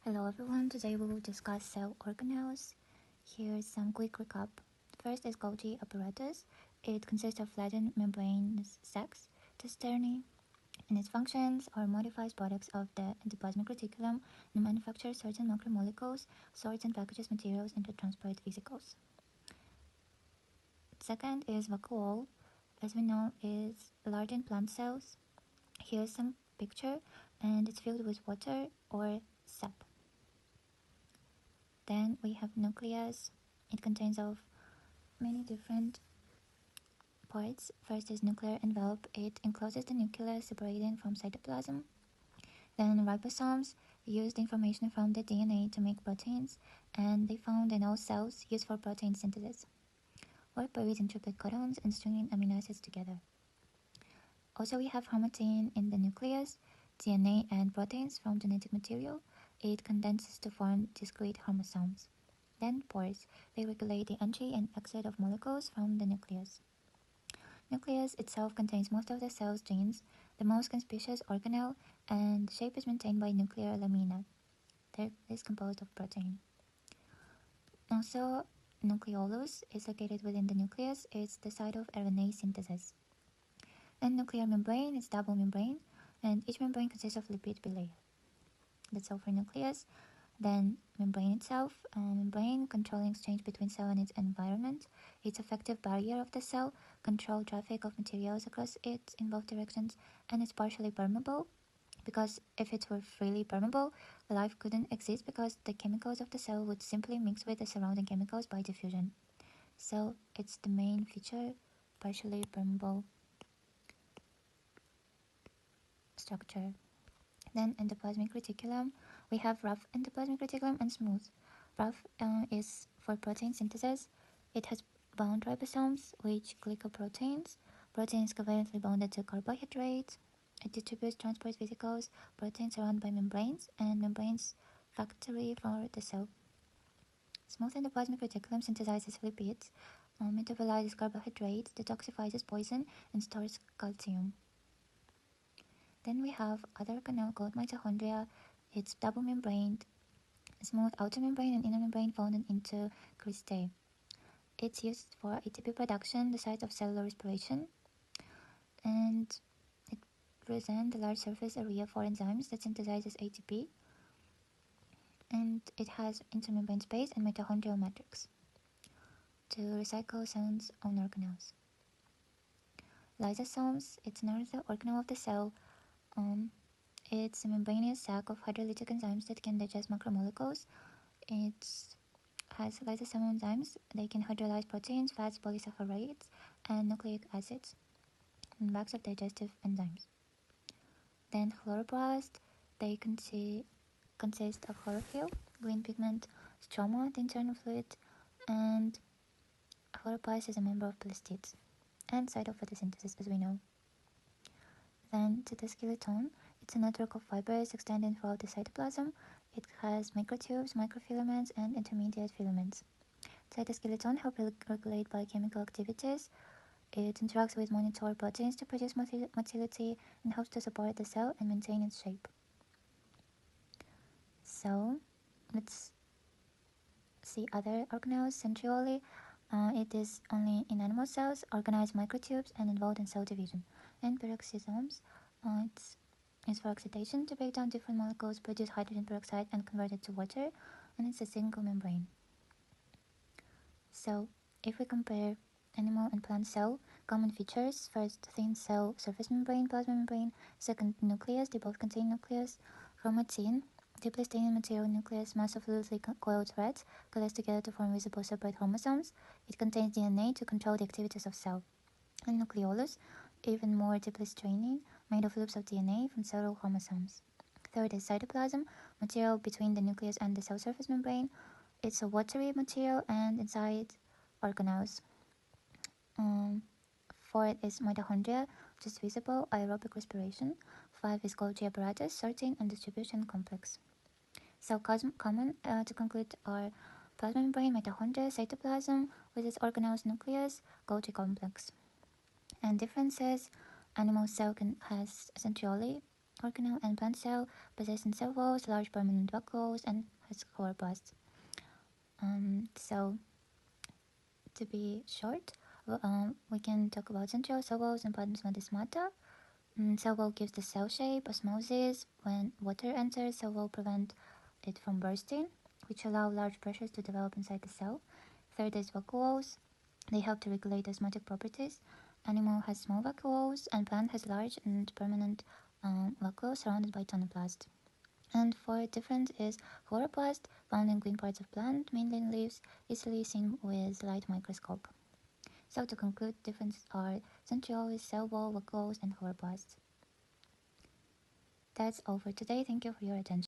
Hello everyone, today we will discuss cell organelles. Here's some quick recap. First is Golgi apparatus. It consists of flattened membrane sacs, testernæ, and its functions are modifies products of the endoplasmic reticulum and manufactures certain macromolecules, sorts and packages materials into transport vesicles. Second is vacuole, as we know is large in plant cells. Here's some picture and it's filled with water or sap. Then we have nucleus. It contains of many different parts. First is nuclear envelope. It encloses the nucleus separating from cytoplasm. Then ribosomes used information from the DNA to make proteins, and they found in all cells used for protein synthesis. Or buried in triplet codons and stringing amino acids together. Also we have chromatin in the nucleus, DNA and proteins from genetic material. It condenses to form discrete chromosomes. Then pores. They regulate the entry and exit of molecules from the nucleus. Nucleus itself contains most of the cell's genes, the most conspicuous organelle, and shape is maintained by nuclear lamina. That is composed of protein. Also, nucleolus is located within the nucleus. It's the site of RNA synthesis. Then nuclear membrane is double membrane, and each membrane consists of lipid bilayer. That's all for nucleus. Then membrane itself, membrane controlling exchange between cell and its environment. It's effective barrier of the cell, control traffic of materials across it in both directions, and it's partially permeable, because if it were freely permeable, life couldn't exist because the chemicals of the cell would simply mix with the surrounding chemicals by diffusion. So it's the main feature, partially permeable structure. Then endoplasmic reticulum, we have rough endoplasmic reticulum and smooth. Rough is for protein synthesis. It has bound ribosomes, which glycoproteins. Proteins covalently bonded to carbohydrates. It distributes transport vesicles. Proteins surrounded by membranes, and membranes factory for the cell. Smooth endoplasmic reticulum synthesizes lipids, metabolizes carbohydrates, detoxifies poison, and stores calcium. Then we have other organelle called mitochondria. It's double membraned, smooth outer membrane and inner membrane folded into cristae. It's used for ATP production, the site of cellular respiration, and it presents a large surface area for enzymes that synthesizes ATP, and it has intermembrane space and mitochondrial matrix to recycle cells own organelles. Lysosomes, it's another organelle of the cell. It's a membranous sac of hydrolytic enzymes that can digest macromolecules. It has lysosomal enzymes. They can hydrolyze proteins, fats, polysaccharides, and nucleic acids, and bags of digestive enzymes. Then chloroplast, they consist of chlorophyll, green pigment, stroma, the internal fluid, and chloroplast is a member of plastids, and site of photosynthesis, as we know. Then cytoskeleton, it's a network of fibers extending throughout the cytoplasm. It has microtubes, microfilaments, and intermediate filaments. Cytoskeleton help regulate biochemical activities. It interacts with monitor proteins to produce motility and helps to support the cell and maintain its shape. So, let's see other organelles. Centriole, it is only in animal cells, organized microtubes, and involved in cell division. And peroxisomes, it's used for oxidation to break down different molecules, produce hydrogen peroxide, and convert it to water, and it's a single membrane. So, if we compare animal and plant cell, common features: first, thin cell surface membrane, plasma membrane; second, nucleus, they both contain nucleus; chromatin, deeply staining material nucleus, mass of loosely coiled threads coalesce together to form visible separate chromosomes. It contains DNA to control the activities of cell. And nucleolus, even more deeply staining, made of loops of DNA from several chromosomes. Third is cytoplasm, material between the nucleus and the cell surface membrane. It's a watery material and inside organelles. Fourth is mitochondria, which is visible aerobic respiration. 5 is Golgi apparatus, sorting and distribution complex. So common to conclude are plasma membrane, mitochondria, cytoplasm with its organelles, nucleus, Golgi complex. And differences: animal cell has centriole, organelle and plant cell possessing cell walls, large permanent vacuoles, and has chloroplasts. So to be short, we can talk about central cell walls and plasmatismata. Cell wall gives the cell shape. Osmosis, when water enters, cell wall prevent it from bursting, which allow large pressures to develop inside the cell. Third is vacuoles. They help to regulate osmotic properties. Animal has small vacuoles, and plant has large and permanent vacuoles surrounded by tonoplast. And fourth difference is chloroplast, found in green parts of plant, mainly in leaves, easily seen with light microscope. So to conclude, differences are centrioles, cell wall, vacuoles, and chloroplasts. That's all for today. Thank you for your attention.